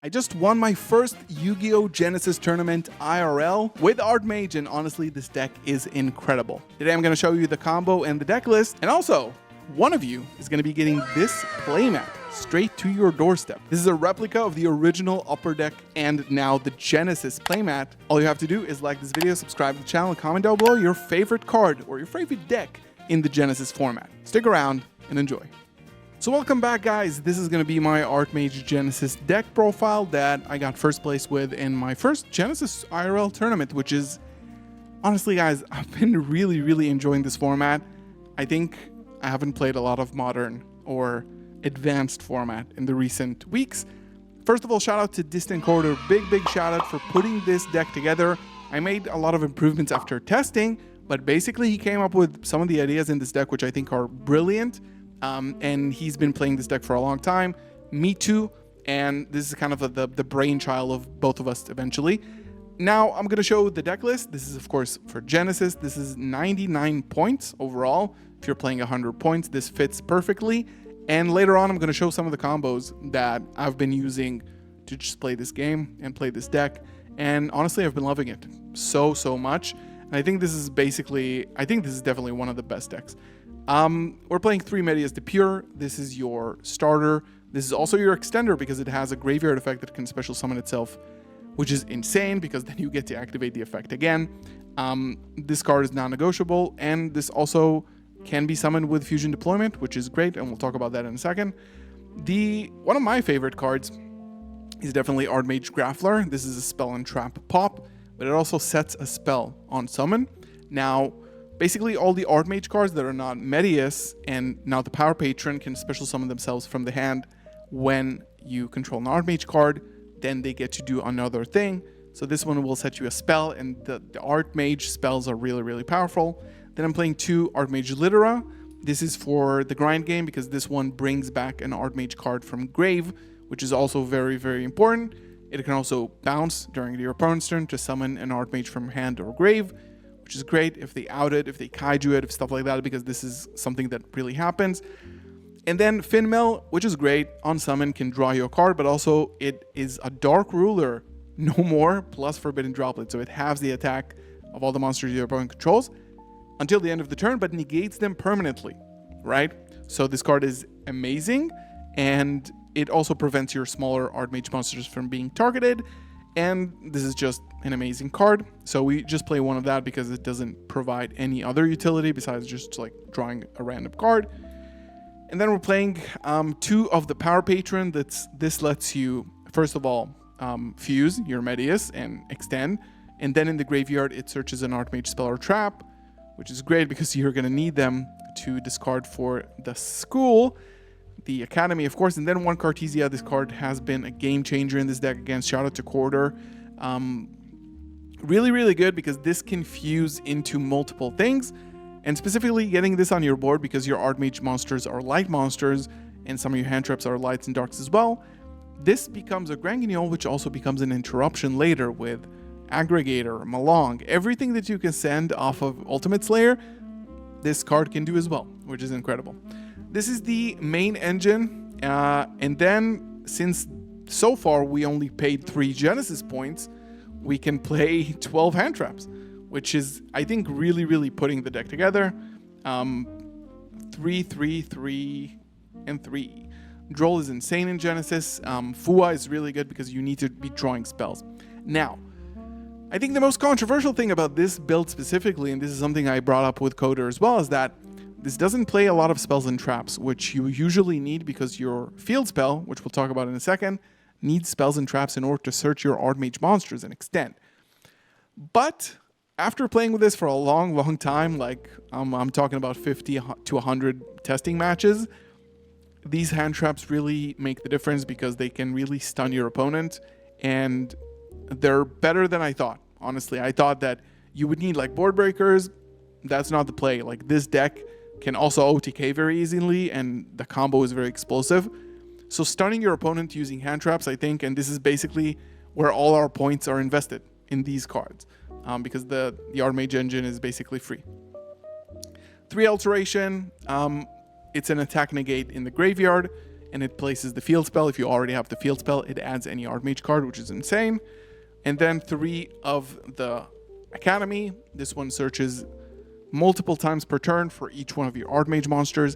I just won my first Yu-Gi-Oh! Genesis tournament IRL with Artmage, and honestly, this deck is incredible. Today I'm going to show you the combo and the deck list, and also, one of you is going to be getting this playmat straight to your doorstep. This is a replica of the original Upper Deck and now the Genesis playmat. All you have to do is like this video, subscribe to the channel, and comment down below your favorite card or your favorite deck in the Genesis format. Stick around and enjoy. So welcome back, guys. This is going to be my Artmage Genesis deck profile that I got first place with in my first Genesis IRL tournament, which is, honestly, guys, I've been really enjoying this format. I think I haven't played a lot of modern or advanced format in the recent weeks. First of all, shout out to Distant Corridor. Big shout out for putting this deck together. I made a lot of improvements after testing, but basically he came up with some of the ideas in this deck which I think are brilliant. And he's been playing this deck for a long time. Me too. And this is kind of the brainchild of both of us eventually. Now I'm going to show the deck list. This is, of course, for Genesis. This is 99 points overall. If you're playing 100 points, this fits perfectly. And later on, I'm going to show some of the combos that I've been using to just play this game and play this deck. And honestly, I've been loving it so much. And I think this is definitely one of the best decks. We're playing 3 Medias de Pure. This is your starter. This is also your extender because it has a graveyard effect that can special summon itself, which is insane because then you get to activate the effect again. This card is non-negotiable, and this also can be summoned with Fusion Deployment, which is great, and we'll talk about that in a second. One of my favorite cards is definitely Artmage Grappler. This is a spell and trap pop, but it also sets a spell on summon. Now, basically, all the Artmage cards that are not Medias and now the Power Patron can special summon themselves from the hand when you control an Artmage card. Then they get to do another thing. So this one will set you a spell, and the Artmage spells are really powerful. Then I'm playing 2 Artmage Litera. This is for the grind game because this one brings back an Artmage card from grave, which is also very important. It can also bounce during your opponent's turn to summon an Artmage from hand or grave, which is great if they out it, if they kaiju it, if stuff like that, because this is something that really happens. And then Finmel, which is great, on summon can draw you a card, but also it is a Dark Ruler, no more, plus Forbidden Droplet. So it halves the attack of all the monsters your opponent controls until the end of the turn, but negates them permanently, right? So this card is amazing, and it also prevents your smaller Artmage monsters from being targeted. And this is just an amazing card. So we just play one of that because it doesn't provide any other utility besides just like drawing a random card. And then we're playing 2 of the Power Patron. This lets you, first of all, fuse your Medias and extend. And then in the graveyard, it searches an Artmage spell or trap, which is great because you're going to need them to discard for the school. The Academy, of course, and then 1 Cartesia. This card has been a game changer in this deck against shout out to Corridor. Really good because this can fuse into multiple things, and specifically getting this on your board because your Artmage monsters are light monsters and some of your hand traps are lights and darks as well. This becomes a Grand Guignol, which also becomes an interruption later with Aggregator, Malong. Everything that you can send off of Ultimate Slayer, this card can do as well, which is incredible. This is the main engine, and then since so far we only paid 3 Genesis points, we can play 12 hand traps, which is, I think, really putting the deck together. 3, 3, 3, and 3. Droll is insane in Genesis. Fua is really good because you need to be drawing spells. Now, I think the most controversial thing about this build specifically, and this is something I brought up with Coder as well, is that this doesn't play a lot of spells and traps, which you usually need because your field spell, which we'll talk about in a second, needs spells and traps in order to search your Artmage monsters and extend. But after playing with this for a long time, like I'm talking about 50 to 100 testing matches, these hand traps really make the difference because they can really stun your opponent, and they're better than I thought. Honestly, I thought that you would need like board breakers. That's not the play. Like, this deck can also OTK very easily, and the combo is very explosive. So stunning your opponent using hand traps, I think, and this is basically where all our points are invested in these cards, because the Artmage engine is basically free. 3 Alteration, it's an attack negate in the graveyard, and it places the field spell. If you already have the field spell, it adds any Artmage card, which is insane. And then 3 of the Academy. This one searches multiple times per turn for each one of your Artmage monsters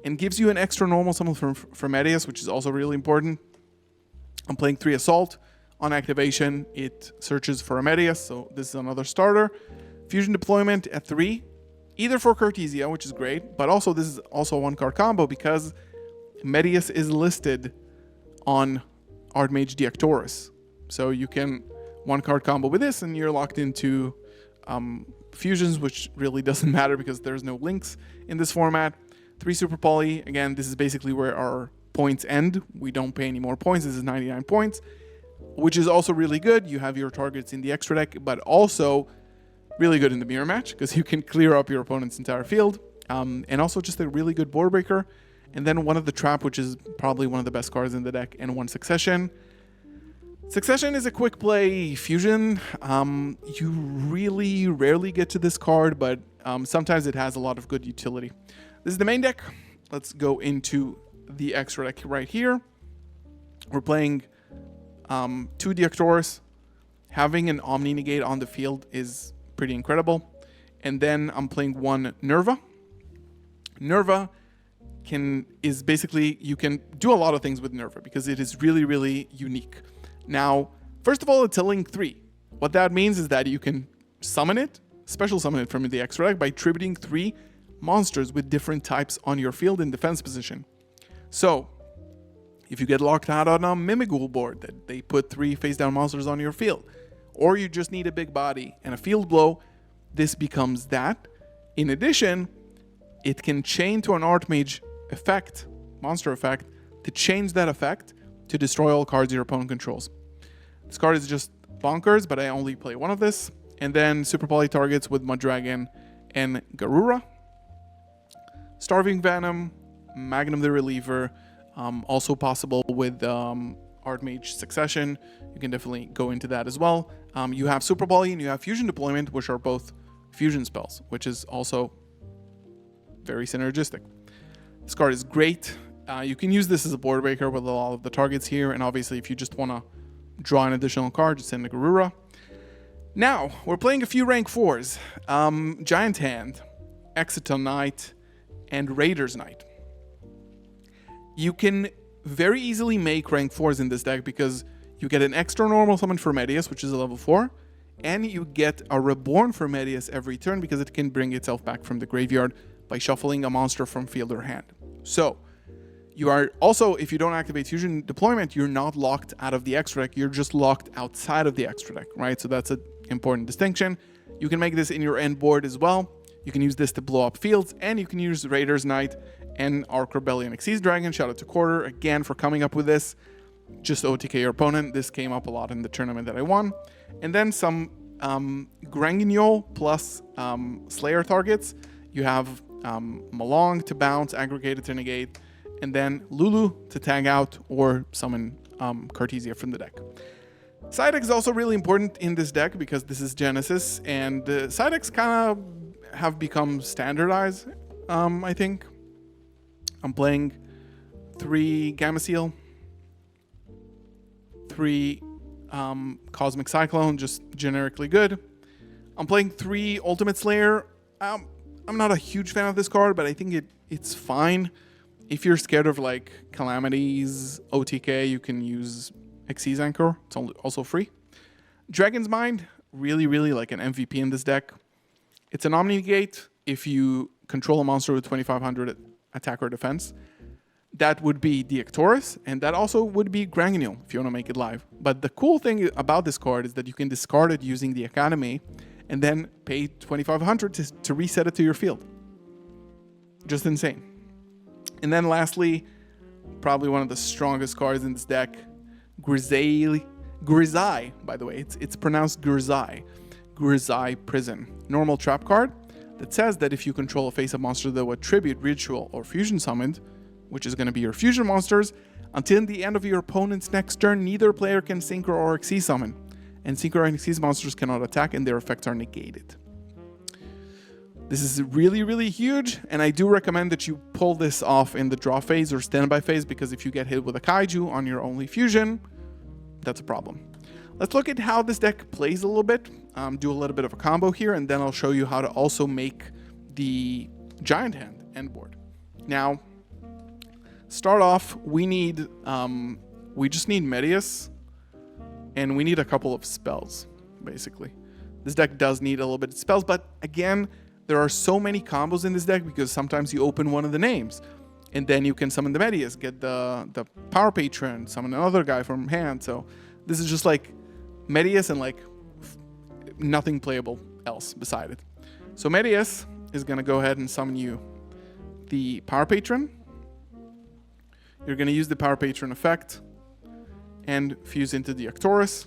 and gives you an extra normal summon from Edius, which is also really important. I'm playing 3 Assault. On activation, it searches for Medius, so this is another starter. Fusion Deployment at 3, either for Cartesia, which is great, but also this is also a 1-card combo because Medius is listed on Artmage Diactoris. So you can 1-card combo with this and you're locked into fusions, which really doesn't matter because there's no links in this format. 3 Super Poly, again, this is basically where our points end. We don't pay any more points. This is 99 points, which is also really good. You have your targets in the extra deck, but also really good in the mirror match because you can clear up your opponent's entire field. And also just a really good board breaker. And then 1 of the Trap, which is probably one of the best cards in the deck, and 1 Succession. Succession is a quick play fusion. You really rarely get to this card, but sometimes it has a lot of good utility. This is the main deck. Let's go into the extra deck right here. We're playing 2 Diactoris. Having an Omni Negate on the field is pretty incredible. And then I'm playing 1 Nerva. Nerva is basically, you can do a lot of things with Nerva because it is really, really unique. Now, first of all, it's a link 3. What that means is that you can summon it, special summon it from the extra deck by tributing 3 monsters with different types on your field in defense position. So, if you get locked out on a Mimighoul board that they put 3 face-down monsters on your field, or you just need a big body and a field blow, this becomes that. In addition, it can chain to an Artmage effect, monster effect, to change that effect to destroy all cards your opponent controls. This card is just bonkers, but I only play 1 of this. And then Super Poly targets with Mudragon and Garura. Starving Venom, Magnum the Reliever, also possible with Artmage Succession. You can definitely go into that as well. You have Super Poly and you have Fusion Deployment, which are both fusion spells, which is also very synergistic. This card is great. You can use this as a board breaker with a lot of the targets here, and obviously if you just want to draw an additional card, just send a Garura. Now, we're playing a few rank 4s. Giant Hand, Exciton Knight, and Raider's Knight. You can very easily make rank 4s in this deck because you get an extra normal summon for Medius, which is a level 4, and you get a Reborn for Medius every turn because it can bring itself back from the graveyard by shuffling a monster from field or hand. So, you are also, if you don't activate Fusion Deployment, you're not locked out of the extra deck, you're just locked outside of the extra deck, right? So that's an important distinction. You can make this in your end board as well. You can use this to blow up fields, and you can use Raider's Knight and Arc Rebellion Xyz Dragon. Shout out to Quarter again for coming up with this. Just OTK your opponent. This came up a lot in the tournament that I won. And then some Granguignol plus Slayer targets. You have Malong to bounce, Aggregated to negate, and then Lulu to tag out or summon Cartesia from the deck. Side decks is also really important in this deck because this is Genesys, and side decks kind of have become standardized, I think. I'm playing 3 Gamma Seal, 3 Cosmic Cyclone, just generically good. I'm playing 3 Ultimate Slayer. I'm not a huge fan of this card, but I think it's fine. If you're scared of like Calamities, OTK, you can use Xyz Anchor. It's also free. Dragon's Mind, really, really like an MVP in this deck. It's an Omni Negate if you control a monster with 2500 attack or defense. That would be Diactoris, and that also would be Granguignol if you want to make it live. But the cool thing about this card is that you can discard it using the Academy and then pay 2500 to reset it to your field. Just insane. And then lastly, probably one of the strongest cards in this deck, Grizzai, by the way, it's pronounced Grizzai. Grizzai Prison. Normal trap card that says that if you control a face-up monster that would tribute, ritual, or fusion summoned, which is going to be your fusion monsters, until the end of your opponent's next turn, neither player can Synchro or Xyz summon, and Synchro and Xyz monsters cannot attack and their effects are negated. This is really, really huge, and I do recommend that you pull this off in the draw phase or standby phase, because if you get hit with a kaiju on your only fusion, that's a problem. Let's look at how this deck plays a little bit, do a little bit of a combo here, and then I'll show you how to also make the giant hand end board. Now, start off, we just need Medius, and we need a couple of spells, basically. This deck does need a little bit of spells, but again, there are so many combos in this deck because sometimes you open one of the names and then you can summon the Medius, get the Power Patron, summon another guy from hand. So this is just like Medius and like nothing playable else beside it. So Medius is going to go ahead and summon you the Power Patron. You're going to use the Power Patron effect and fuse into the Arcturus.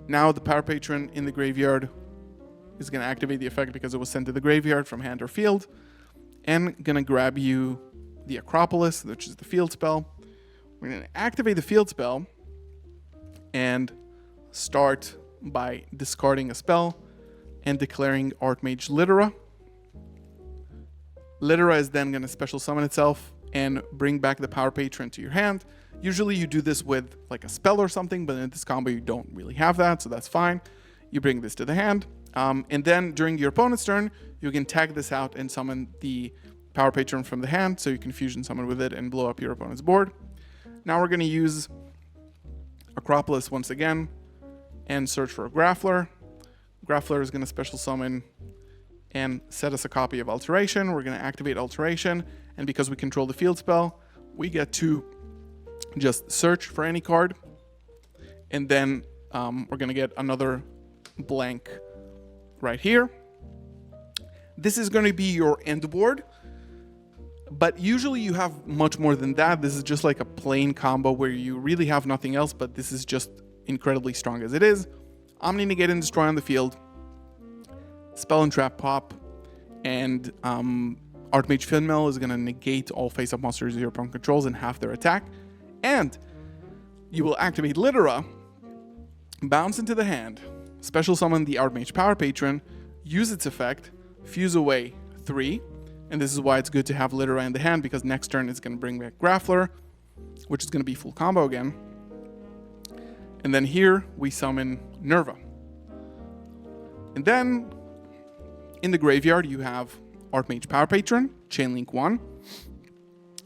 Now the Power Patron in the graveyard is going to activate the effect because it was sent to the graveyard from hand or field, and going to grab you the Acropolis, which is the field spell. We're going to activate the field spell and start by discarding a spell and declaring Artmage Littera. Littera is then going to special summon itself and bring back the Power Patron to your hand. Usually you do this with like a spell or something, but in this combo you don't really have that, so that's fine. You bring this to the hand. And then during your opponent's turn, you can tag this out and summon the Power Patron from the hand, so you can fusion summon with it and blow up your opponent's board. Now we're going to use Acropolis once again and search for a Graffler. Graffler is going to special summon and set us a copy of Alteration. We're going to activate Alteration, and because we control the field spell, we get to just search for any card, and then we're going to get another blank right here. This is going to be your end board, but usually you have much more than that. This is just like a plain combo where you really have nothing else, but this is just incredibly strong as it is. Omni Negate and Destroy on the field, Spell and Trap pop, and Artmage Finmill is going to negate all face-up monsters your opponent controls and half their attack. And you will activate Littera, bounce into the hand, special summon the Artmage Power Patron, use its effect, fuse away 3, and this is why it's good to have Littera in the hand, because next turn it's going to bring back Graffler, which is going to be full combo again. And then here we summon Nerva. And then in the graveyard you have Artmage Power Patron, Chainlink 1.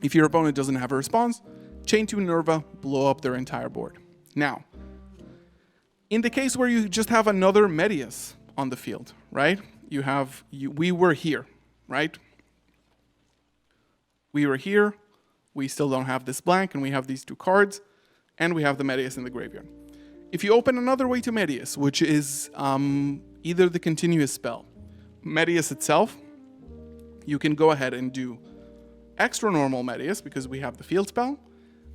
If your opponent doesn't have a response, chain 2 Nerva, blow up their entire board. Now, in the case where you just have another Medius on the field, right? We were here, right? We were here, we still don't have this blank, and we have these 2 cards, and we have the Medius in the graveyard. If you open another way to Medius, which is either the continuous spell, Medius itself, you can go ahead and do extra normal Medius, because we have the field spell.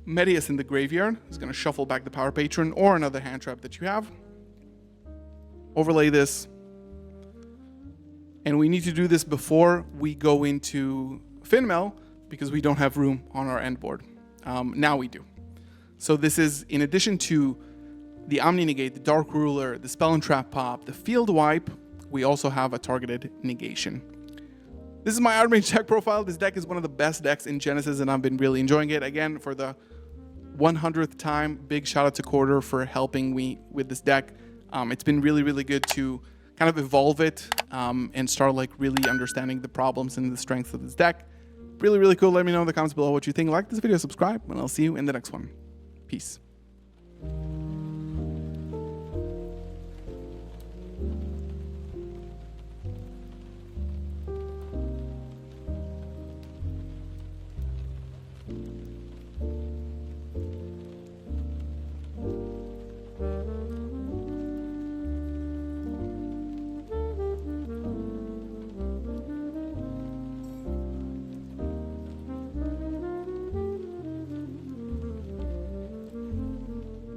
Medius in the graveyard is going to shuffle back the Power Patron or another hand trap that you have. Overlay this. And we need to do this before we go into Finmill, because we don't have room on our end board. Now we do. So this is, in addition to the Omni Negate, the Dark Ruler, the Spell and Trap pop, the Field Wipe, we also have a targeted negation. This is my Artmage deck profile. This deck is one of the best decks in Genesys, and I've been really enjoying it. Again, for the 100th time, big shout out to Quarter for helping me with this deck. It's been really, really good to kind of evolve it and start like really understanding the problems and the strengths of this deck. Really, really cool. Let me know in the comments below what you think. Like this video, subscribe, and I'll see you in the next one. Peace.